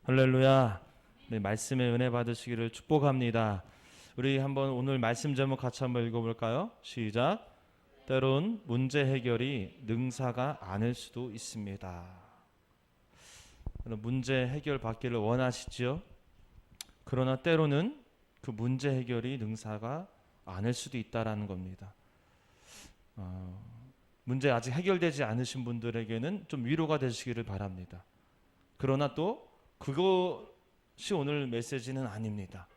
할렐루야. 네, 말씀의 은혜 받으시기를 축복합니다. 우리 한번 오늘 말씀 제목 같이 한번 읽어볼까요? 시작. 때론 문제 해결이 능사가 아닐 수도 있습니다. 문제 해결 받기를 원하시죠? 그러나 때로는 그 문제 해결이 능사가 아닐 수도 있다라는 겁니다. 문제 아직 해결되지 않으신 분들에게는 좀 위로가 되시기를 바랍니다. 그러나 또 그것이 오늘 메시지는 아닙니다.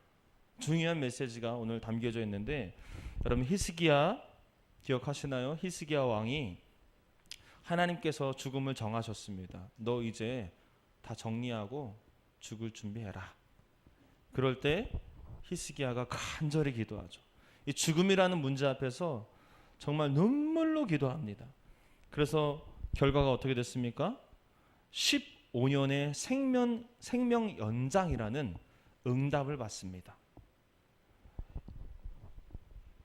중요한 메시지가 오늘 담겨져 있는데, 여러분 히스기야 기억하시나요? 히스기야 왕이 하나님께서 죽음을 정하셨습니다. 너 이제 다 정리하고 죽을 준비해라. 그럴 때 히스기야가 간절히 기도하죠. 이 죽음이라는 문제 앞에서 정말 눈물로 기도합니다. 그래서 결과가 어떻게 됐습니까? 15년의 생명 연장이라는 응답을 받습니다.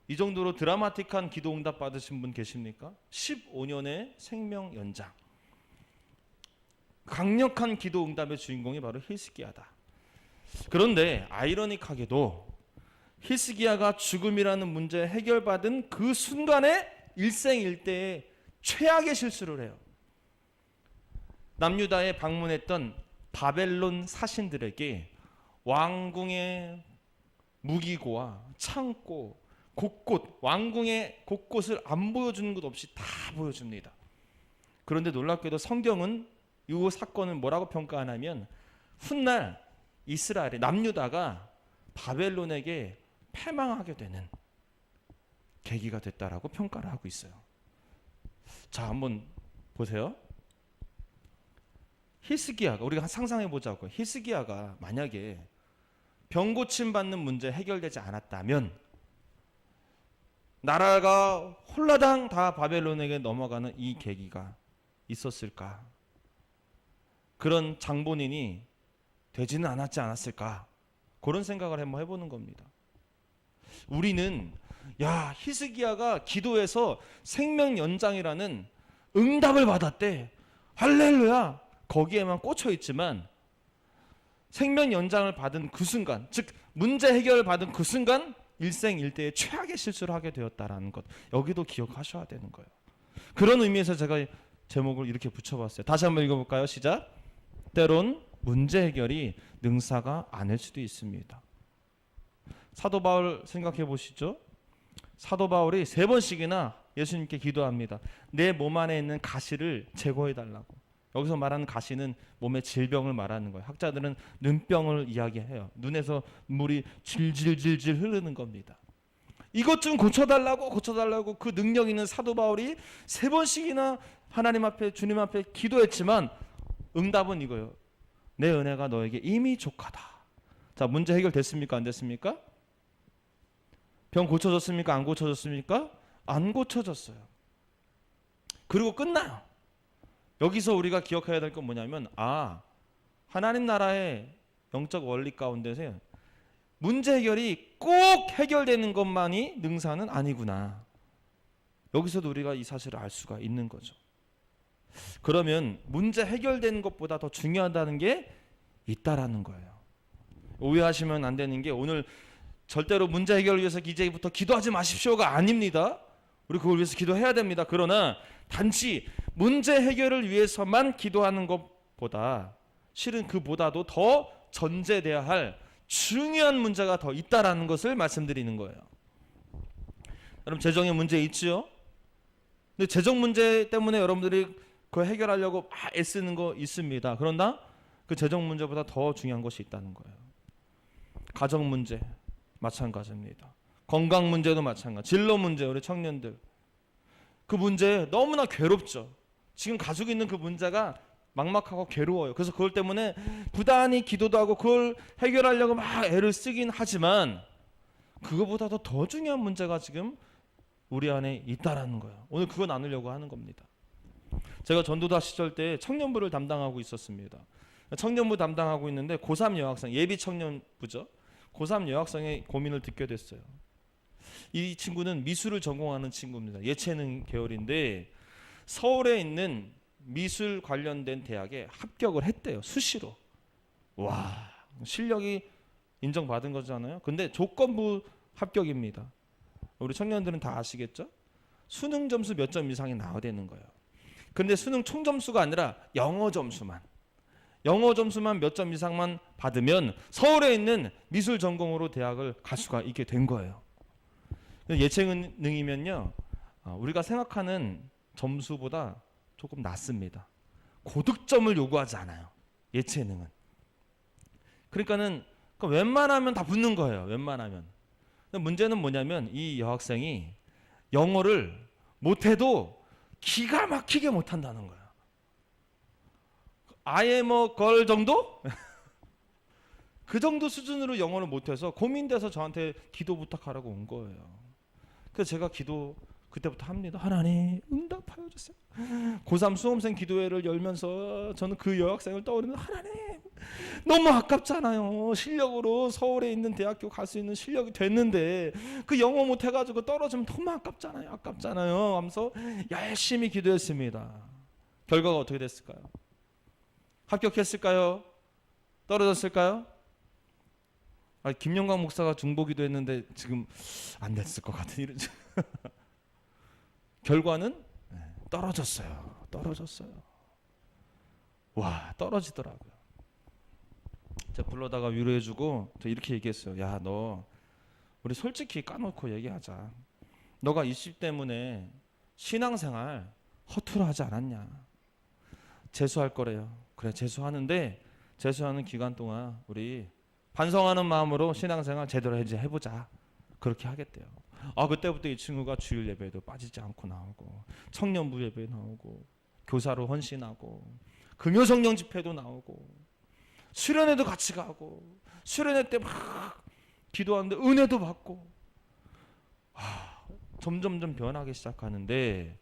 이 정도로 드라마틱한 기도 응답 받으신 분 계십니까? 15년의 생명 연장. 강력한 기도 응답의 주인공이 바로 히스기야다. 그런데 아이러닉하게도 히스기야가 죽음이라는 문제 해결받은 그 순간에 일생일대의 최악의 실수를 해요. 남유다에 방문했던 바벨론 사신들에게 왕궁의 무기고와 창고, 곳곳, 왕궁의 곳곳을 안 보여주는 것 없이 다 보여줍니다. 그런데 놀랍게도 성경은 이 사건을 뭐라고 평가하냐면, 훗날 이스라엘의 남유다가 바벨론에게 패망하게 되는 계기가 됐다라고 평가를 하고 있어요. 자, 한번 보세요. 히스기야가, 우리가 상상해 보자고, 히스기야가 만약에 병고침 받는 문제 해결되지 않았다면 나라가 홀라당 다 바벨론에게 넘어가는 이 계기가 있었을까? 그런 장본인이 되지는 않았지 않았을까? 그런 생각을 한번 해보는 겁니다. 우리는 히스기야가 기도해서 생명 연장이라는 응답을 받았대, 할렐루야, 거기에만 꽂혀 있지만 생명 연장을 받은 그 순간, 즉 문제 해결을 받은 그 순간 일생일대의 최악의 실수를 하게 되었다라는 것, 여기도 기억하셔야 되는 거예요. 그런 의미에서 제가 제목을 이렇게 붙여봤어요. 다시 한번 읽어볼까요? 시작. 때론 문제 해결이 능사가 아닐 수도 있습니다. 사도 바울 생각해 보시죠. 사도 바울이 3번씩이나 예수님께 기도합니다. 내 몸 안에 있는 가시를 제거해 달라고. 여기서 말하는 가시는 몸의 질병을 말하는 거예요. 학자들은 눈병을 이야기해요. 눈에서 물이 질질질질 흐르는 겁니다. 이것 좀 고쳐달라고 그 능력 있는 사도 바울이 3번씩이나 하나님 앞에, 주님 앞에 기도했지만 응답은 이거예요. 내 은혜가 너에게 이미 족하다. 자, 문제 해결됐습니까? 안 됐습니까? 병 고쳐졌습니까? 안 고쳐졌습니까? 안 고쳐졌어요. 그리고 끝나요. 여기서 우리가 기억해야 될 건 뭐냐면, 하나님 나라의 영적 원리 가운데서 문제 해결이 꼭 해결되는 것만이 능사는 아니구나. 여기서도 우리가 이 사실을 알 수가 있는 거죠. 그러면 문제 해결되는 것보다 더 중요하다는 게 있다라는 거예요. 오해하시면 안 되는 게, 오늘 절대로 문제 해결을 위해서 이제부터 기도하지 마십시오가 아닙니다. 우리 그걸 위해서 기도해야 됩니다. 그러나 단지 문제 해결을 위해서만 기도하는 것보다, 실은 그보다도 더 전제돼야 할 중요한 문제가 더 있다라는 것을 말씀드리는 거예요. 여러분, 재정의 문제 있지요? 근데 재정 문제 때문에 여러분들이 그걸 해결하려고 막 애쓰는 거 있습니다. 그러나 그 재정 문제보다 더 중요한 것이 있다는 거예요. 가정 문제 마찬가지입니다. 건강 문제도 마찬가지. 진로 문제, 우리 청년들 그 문제 너무나 괴롭죠. 지금 가지고 있는 그 문제가 막막하고 괴로워요. 그래서 그걸 때문에 부단히 기도도 하고 그걸 해결하려고 막 애를 쓰긴 하지만 그거보다도 더 중요한 문제가 지금 우리 안에 있다라는 거예요. 오늘 그거 나누려고 하는 겁니다. 제가 전도다 시절 때 청년부를 담당하고 있었습니다. 청년부 담당하고 있는데 고3 여학생, 예비 청년부죠. 고3 여학생의 고민을 듣게 됐어요. 이 친구는 미술을 전공하는 친구입니다. 예체능 계열인데 서울에 있는 미술 관련된 대학에 합격을 했대요. 수시로. 와, 실력이 인정받은 거잖아요. 근데 조건부 합격입니다. 우리 청년들은 다 아시겠죠? 수능 점수 몇 점 이상이 나와야 되는 거예요. 근데 수능 총 점수가 아니라 영어 점수만 몇 점 이상만 받으면 서울에 있는 미술 전공으로 대학을 갈 수가 있게 된 거예요. 예체능이면요, 우리가 생각하는 점수보다 조금 낮습니다. 고득점을 요구하지 않아요, 예체능은. 그러니까는 웬만하면 다 붙는 거예요. 웬만하면. 문제는 뭐냐면 이 여학생이 영어를 못해도 기가 막히게 못한다는 거예요. I am a girl 정도? 그 정도 수준으로 영어를 못해서 고민돼서 저한테 기도 부탁하라고 온 거예요. 그래서 제가 기도 그때부터 합니다. 하나님 응답하여 주세요. 고3 수험생 기도회를 열면서 저는 그 여학생을 떠올리는, 하나님 너무 아깝잖아요. 실력으로 서울에 있는 대학교 갈 수 있는 실력이 됐는데 그 영어 못해가지고 떨어지면 너무 아깝잖아요 하면서 열심히 기도했습니다. 결과가 어떻게 됐을까요? 합격했을까요? 떨어졌을까요? 김영광 목사가 중보기도 했는데 지금 안 됐을 것 같은 이런 결과는 떨어졌어요. 와, 떨어지더라고요. 제가 불러다가 위로해주고 저 이렇게 얘기했어요. 야, 너 우리 솔직히 까놓고 얘기하자. 너가 20 때문에 신앙생활 허투루 하지 않았냐. 재수할 거래요. 그래, 재수하는데 재수하는 기간 동안 우리 반성하는 마음으로 신앙생활 제대로 해보자. 그렇게 하겠대요. 그때부터 이 친구가 주일 예배도 빠지지 않고 나오고, 청년부 예배 나오고, 교사로 헌신하고, 금요성령 집회도 나오고, 수련회도 같이 가고, 수련회 때 막 기도하는데 은혜도 받고, 점점점 변하기 시작하는데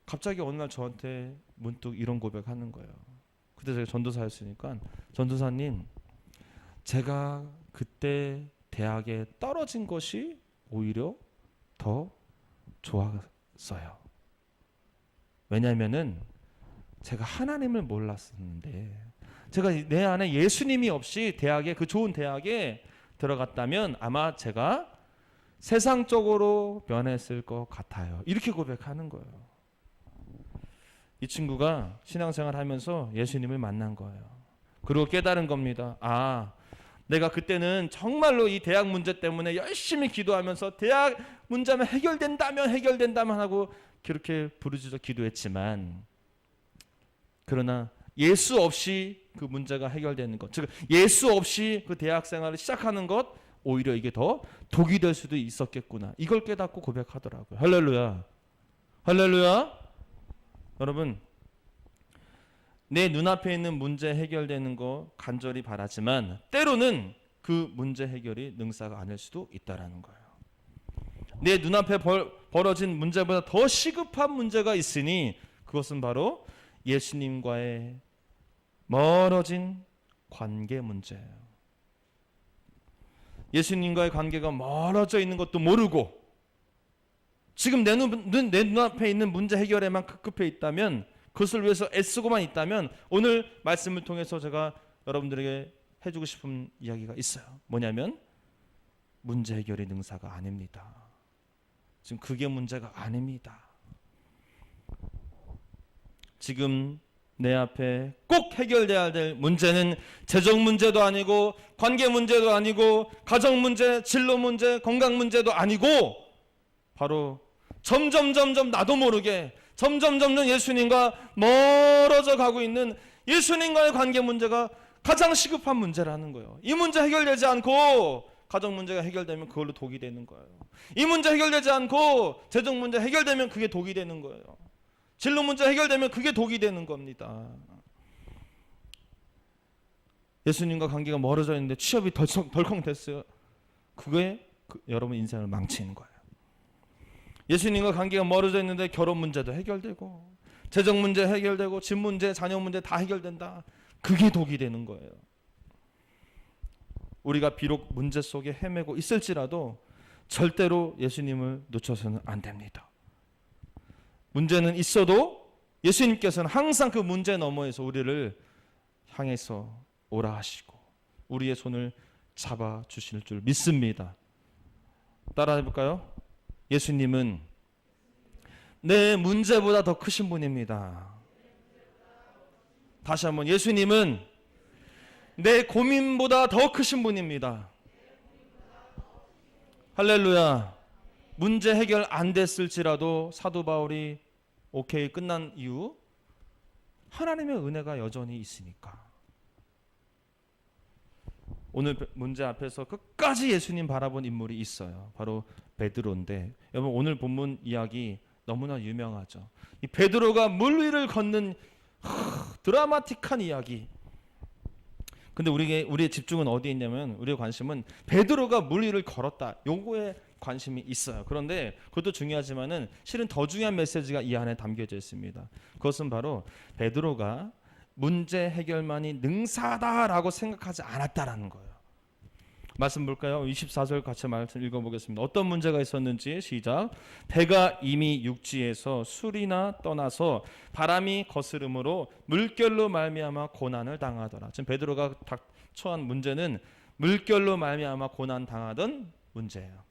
갑자기 어느 날 저한테 문득 이런 고백하는 거예요. 그때 제가 전도사였으니까, 전도사님, 제가 그때 대학에 떨어진 것이 오히려 더 좋았어요. 왜냐하면은 제가 하나님을 몰랐었는데, 제가 내 안에 예수님이 없이 대학에, 그 좋은 대학에 들어갔다면 아마 제가 세상적으로 변했을 것 같아요. 이렇게 고백하는 거예요. 이 친구가 신앙생활 하면서 예수님을 만난 거예요. 그리고 깨달은 겁니다. 내가 그때는 정말로 이 대학 문제 때문에 열심히 기도하면서 대학 문제만 해결된다면 하고 그렇게 부르짖어 기도했지만, 그러나 예수 없이 그 문제가 해결되는 것, 즉 예수 없이 그 대학 생활을 시작하는 것, 오히려 이게 더 독이 될 수도 있었겠구나. 이걸 깨닫고 고백하더라고요. 할렐루야. 여러분, 내 눈앞에 있는 문제 해결되는 거 간절히 바라지만 때로는 그 문제 해결이 능사가 아닐 수도 있다라는 거예요. 내 눈앞에 벌어진 문제보다 더 시급한 문제가 있으니 그것은 바로 예수님과의 멀어진 관계 문제예요. 예수님과의 관계가 멀어져 있는 것도 모르고 지금 내 눈앞에 있는 문제 해결에만 급급해 있다면, 그것을 위해서 애쓰고만 있다면, 오늘 말씀을 통해서 제가 여러분들에게 해주고 싶은 이야기가 있어요. 뭐냐면 문제 해결이 능사가 아닙니다. 지금 그게 문제가 아닙니다. 지금 내 앞에 꼭 해결돼야 될 문제는 재정 문제도 아니고, 관계 문제도 아니고, 가정 문제, 진로 문제, 건강 문제도 아니고, 바로 점점 나도 모르게 점점 예수님과 멀어져 가고 있는 예수님과의 관계 문제가 가장 시급한 문제라는 거예요. 이 문제 해결되지 않고 가정 문제가 해결되면 그걸로 독이 되는 거예요. 이 문제 해결되지 않고 재정 문제 해결되면 그게 독이 되는 거예요. 진로 문제 해결되면 그게 독이 되는 겁니다. 예수님과 관계가 멀어져 있는데 취업이 덜컹 됐어요. 그게 여러분 인생을 망치는 거예요. 예수님과 관계가 멀어져 있는데 결혼 문제도 해결되고, 재정 문제 해결되고, 집 문제, 자녀 문제 다 해결된다. 그게 독이 되는 거예요. 우리가 비록 문제 속에 헤매고 있을지라도 절대로 예수님을 놓쳐서는 안 됩니다. 문제는 있어도 예수님께서는 항상 그 문제 너머에서 우리를 향해서 오라 하시고 우리의 손을 잡아 주실 줄 믿습니다. 따라해 볼까요? 예수님은 내 문제보다 더 크신 분입니다. 다시 한번, 예수님은 내 고민보다 더 크신 분입니다. 할렐루야. 문제 해결 안 됐을지라도 사도 바울이 오케이 끝난 이유, 하나님의 은혜가 여전히 있으니까. 오늘 문제 앞에서 끝까지 예수님 바라본 인물이 있어요. 바로 베드로인데, 여러분 오늘 본문 이야기 너무나 유명하죠. 이 베드로가 물 위를 걷는 드라마틱한 이야기. 근데 우리의 집중은 어디에 있냐면, 우리의 관심은 베드로가 물 위를 걸었다, 요거에 관심이 있어요. 그런데 그것도 중요하지만은 실은 더 중요한 메시지가 이 안에 담겨져 있습니다. 그것은 바로 베드로가 문제 해결만이 능사다라고 생각하지 않았다라는 거예요. 말씀 볼까요? 24절 같이 말씀 읽어보겠습니다. 어떤 문제가 있었는지 시작. 배가 이미 육지에서 술이나 떠나서 바람이 거스름으로 물결로 말미암아 고난을 당하더라. 지금 베드로가 처한 문제는 물결로 말미암아 고난 당하던 문제예요.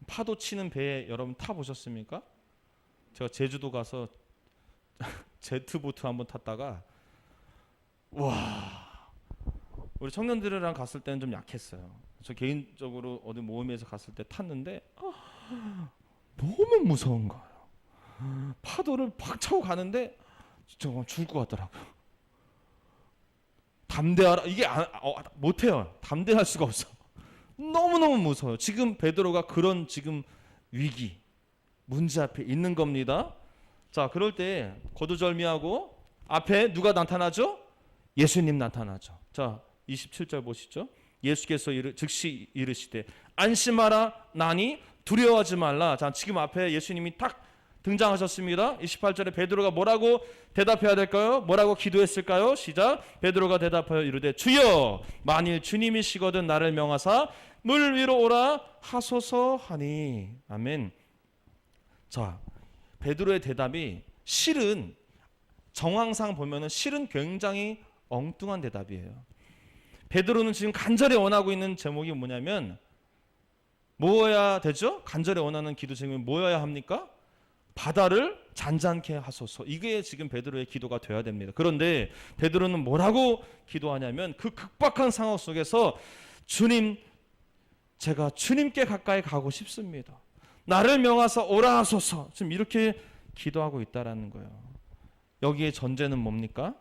파도 치는 배에 여러분 타 보셨습니까? 제가 제주도 가서 제트보트 한번 탔다가, 와, 우리 청년들이랑 갔을 때는 좀 약했어요. 저 개인적으로 어디 모임에서 갔을 때 탔는데 너무 무서운 거예요. 파도를 팍 차고 가는데 정말 죽을 것 같더라고요. 담대하라, 이게 못해요. 담대할 수가 없어. 너무너무 무서워요. 지금 베드로가 그런 지금 위기, 문제 앞에 있는 겁니다. 자, 그럴 때 거두절미하고 앞에 누가 나타나죠? 예수님 나타나죠. 자, 27절 보시죠. 예수께서 즉시 이르시되 안심하라, 나니 두려워하지 말라. 자, 지금 앞에 예수님이 딱 등장하셨습니다. 28절에 베드로가 뭐라고 대답해야 될까요? 뭐라고 기도했을까요? 시작. 베드로가 대답하여 이르되 주여, 만일 주님이시거든 나를 명하사 물 위로 오라 하소서 하니. 아멘. 자, 베드로의 대답이 실은 정황상 보면은 실은 굉장히 엉뚱한 대답이에요. 베드로는 지금 간절히 원하고 있는 제목이 뭐냐면, 뭐여야 되죠? 간절히 원하는 기도 제목이 뭐여야 합니까? 바다를 잔잔케 하소서. 이게 지금 베드로의 기도가 되어야 됩니다. 그런데 베드로는 뭐라고 기도하냐면, 그 극박한 상황 속에서 주님, 제가 주님께 가까이 가고 싶습니다. 나를 명하사 오라 하소서. 지금 이렇게 기도하고 있다라는 거예요. 여기에 전제는 뭡니까?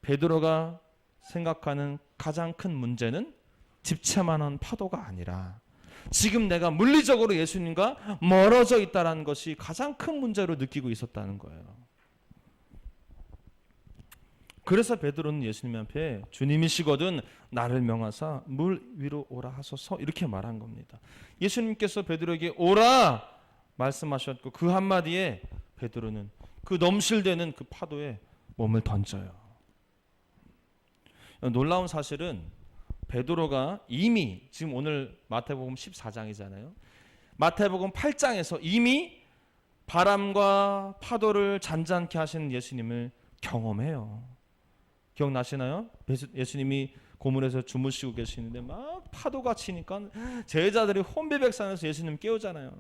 베드로가 생각하는 가장 큰 문제는 집채만한 파도가 아니라 지금 내가 물리적으로 예수님과 멀어져 있다는 것이 가장 큰 문제로 느끼고 있었다는 거예요. 그래서 베드로는 예수님 앞에 주님이시거든 나를 명하사 물 위로 오라 하소서 이렇게 말한 겁니다. 예수님께서 베드로에게 오라 말씀하셨고, 그 한마디에 베드로는 그 넘실대는 그 파도에 몸을 던져요. 놀라운 사실은 베드로가 이미 지금 오늘 마태복음 14장이잖아요. 마태복음 8장에서 이미 바람과 파도를 잔잔케 하시는 예수님을 경험해요. 기억나시나요? 예수님이 고문에서 주무시고 계시는데 막 파도가 치니까 제자들이 혼비백산해서 예수님 깨우잖아요.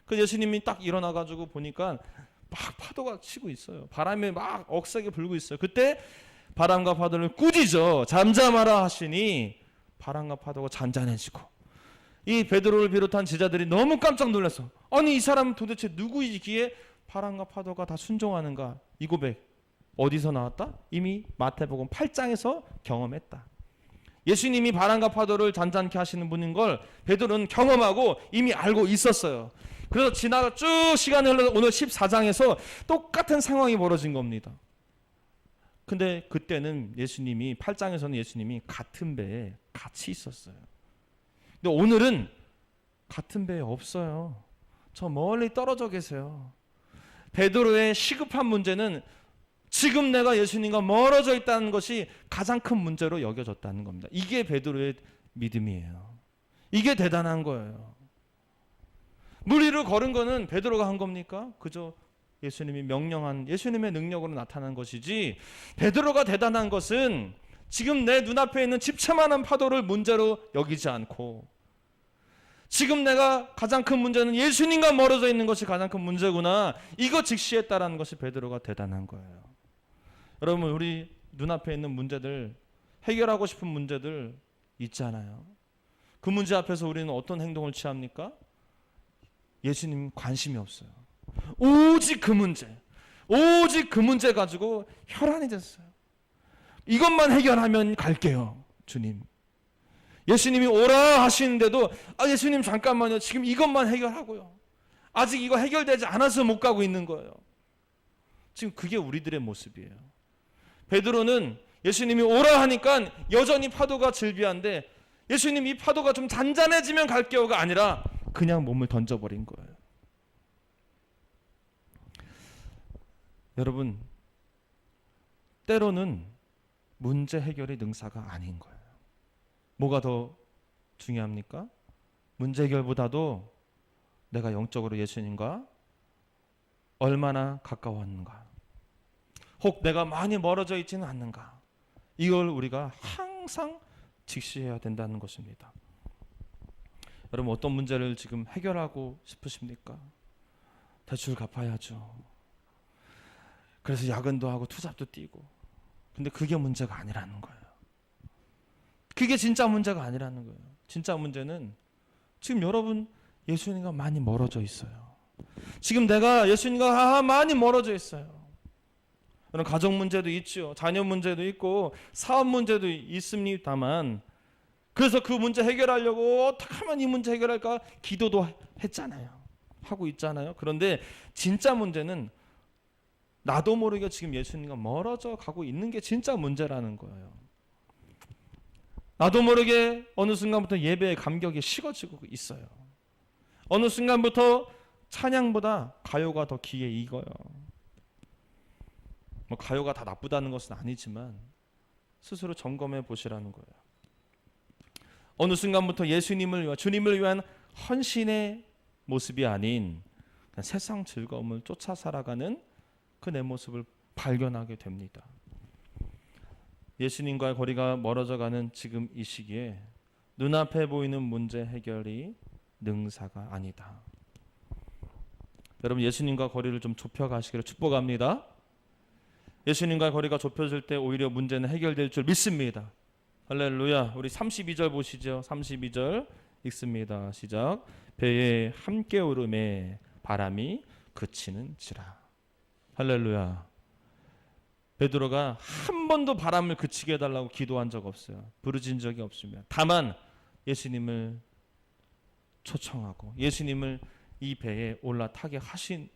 그 예수님이 딱 일어나가지고 보니까 막 파도가 치고 있어요. 바람이 막 억세게 불고 있어요. 그때 바람과 파도를 꾸짖어 잠잠하라 하시니 바람과 파도가 잔잔해지고, 이 베드로를 비롯한 제자들이 너무 깜짝 놀라서, 아니 이 사람은 도대체 누구이기에 바람과 파도가 다 순종하는가? 이 고백 어디서 나왔다? 이미 마태복음 8장에서 경험했다. 예수님이 바람과 파도를 잔잔케 하시는 분인 걸 베드로는 경험하고 이미 알고 있었어요. 그래서 지나가 쭉 시간이 흘러서 오늘 14장에서 똑같은 상황이 벌어진 겁니다. 근데 그때는 예수님이 8장에서는 예수님이 같은 배에 같이 있었어요. 근데 오늘은 같은 배에 없어요. 저 멀리 떨어져 계세요. 베드로의 시급한 문제는 지금 내가 예수님과 멀어져 있다는 것이 가장 큰 문제로 여겨졌다는 겁니다. 이게 베드로의 믿음이에요. 이게 대단한 거예요. 물 위를 걸은 거는 베드로가 한 겁니까? 그저 예수님이 명령한 예수님의 능력으로 나타난 것이지, 베드로가 대단한 것은 지금 내 눈앞에 있는 집채만한 파도를 문제로 여기지 않고 지금 내가 가장 큰 문제는 예수님과 멀어져 있는 것이 가장 큰 문제구나, 이거 직시했다라는 것이 베드로가 대단한 거예요. 여러분, 우리 눈앞에 있는 문제들, 해결하고 싶은 문제들 있잖아요. 그 문제 앞에서 우리는 어떤 행동을 취합니까? 예수님 관심이 없어요. 오직 그 문제 가지고 혈안이 됐어요. 이것만 해결하면 갈게요, 주님. 예수님이 오라 하시는데도 예수님 잠깐만요, 지금 이것만 해결하고요. 아직 이거 해결되지 않아서 못 가고 있는 거예요. 지금 그게 우리들의 모습이에요. 베드로는 예수님이 오라 하니까 여전히 파도가 질비한데 예수님 이 파도가 좀 잔잔해지면 갈게요가 아니라 그냥 몸을 던져버린 거예요. 여러분, 때로는 문제 해결이 능사가 아닌 거예요. 뭐가 더 중요합니까? 문제 해결보다도 내가 영적으로 예수님과 얼마나 가까웠는가, 혹 내가 많이 멀어져 있지는 않는가, 이걸 우리가 항상 직시해야 된다는 것입니다. 여러분, 어떤 문제를 지금 해결하고 싶으십니까? 대출 갚아야죠. 그래서 야근도 하고 투잡도 뛰고. 근데 그게 문제가 아니라는 거예요. 그게 진짜 문제가 아니라는 거예요. 진짜 문제는 지금 여러분 예수님과 많이 멀어져 있어요. 지금 내가 예수님과 많이 멀어져 있어요. 여러분, 가정 문제도 있죠. 자녀 문제도 있고 사업 문제도 있습니다만, 그래서 그 문제 해결하려고 어떻게 하면 이 문제 해결할까 기도도 했잖아요. 하고 있잖아요. 그런데 진짜 문제는 나도 모르게 지금 예수님과 멀어져 가고 있는 게 진짜 문제라는 거예요. 나도 모르게 어느 순간부터 예배의 감격이 식어지고 있어요. 어느 순간부터 찬양보다 가요가 더 귀에 익어요. 뭐 가요가 다 나쁘다는 것은 아니지만 스스로 점검해 보시라는 거예요. 어느 순간부터 주님을 위한 헌신의 모습이 아닌 그냥 세상 즐거움을 쫓아 살아가는 그 내 모습을 발견하게 됩니다. 예수님과의 거리가 멀어져가는 지금 이 시기에 눈앞에 보이는 문제 해결이 능사가 아니다. 여러분, 예수님과 거리를 좀 좁혀가시기를 축복합니다. 예수님과 거리가 좁혀질 때 오히려 문제는 해결될 줄 믿습니다. 할렐루야. 우리 32절 보시죠. 32절 읽습니다. 시작. 배에 함께 오름에 바람이 그치는지라. 할렐루야. 베드로가 한 번도 바람을 그치게 해달라고 기도한 적 없어요. 부르짖은 적이 없으며, 다만 예수님을 초청하고 예수님을 이 배에 올라타게 하시는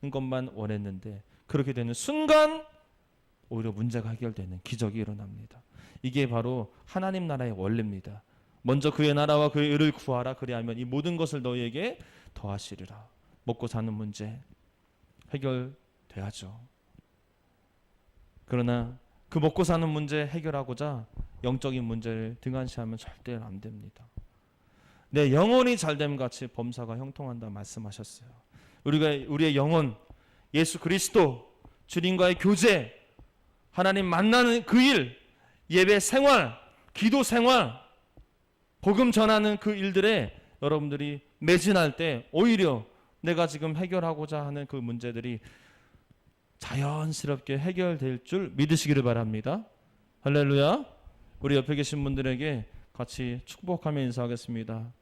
것만 원했는데, 그렇게 되는 순간 오히려 문제가 해결되는 기적이 일어납니다. 이게 바로 하나님 나라의 원리입니다. 먼저 그의 나라와 그의 의를 구하라. 그리하면 이 모든 것을 너희에게 더하시리라. 먹고 사는 문제 해결돼야죠. 그러나 그 먹고 사는 문제 해결하고자 영적인 문제를 등한시하면 절대 안 됩니다. 내 영혼이 잘됨 같이 범사가 형통한다 말씀하셨어요. 우리의 영혼, 예수 그리스도, 주님과의 교제, 하나님 만나는 그 일, 예배 생활, 기도 생활, 복음 전하는 그 일들에 여러분들이 매진할 때 오히려 내가 지금 해결하고자 하는 그 문제들이 자연스럽게 해결될 줄 믿으시기를 바랍니다. 할렐루야. 우리 옆에 계신 분들에게 같이 축복하며 인사하겠습니다.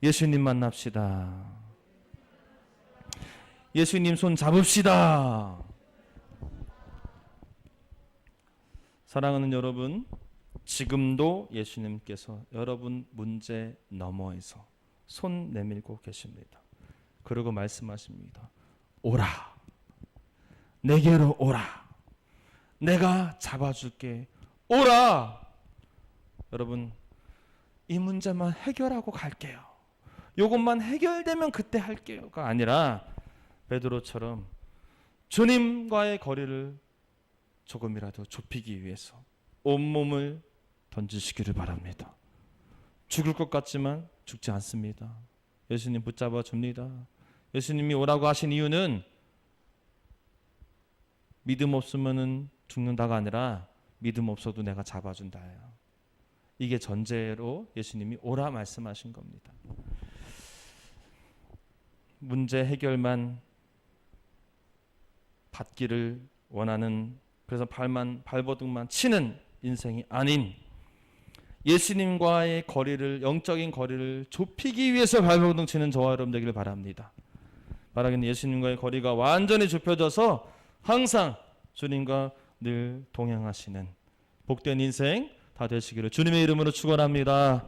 예수님 만납시다. 예수님 손 잡읍시다. 사랑하는 여러분, 지금도 예수님께서 여러분 문제 너머에서 손 내밀고 계십니다. 그리고 말씀하십니다. 오라. 내게로 오라. 내가 잡아줄게. 오라. 여러분, 이 문제만 해결하고 갈게요. 이것만 해결되면 그때 할게요가 아니라 베드로처럼 주님과의 거리를 조금이라도 좁히기 위해서 온몸을 던지시기를 바랍니다. 죽을 것 같지만 죽지 않습니다. 예수님 붙잡아 줍니다. 예수님이 오라고 하신 이유는 믿음 없으면 죽는다가 아니라 믿음 없어도 내가 잡아준다. 이게 전제로 예수님이 오라 말씀하신 겁니다. 문제 해결만 받기를 원하는, 그래서 발버둥만 치는 인생이 아닌 예수님과의 거리를, 영적인 거리를 좁히기 위해서 발버둥 치는 저와 여러분 되기를 바랍니다. 바라기는 예수님과의 거리가 완전히 좁혀져서 항상 주님과 늘 동행하시는 복된 인생 다 되시기를 주님의 이름으로 축원합니다.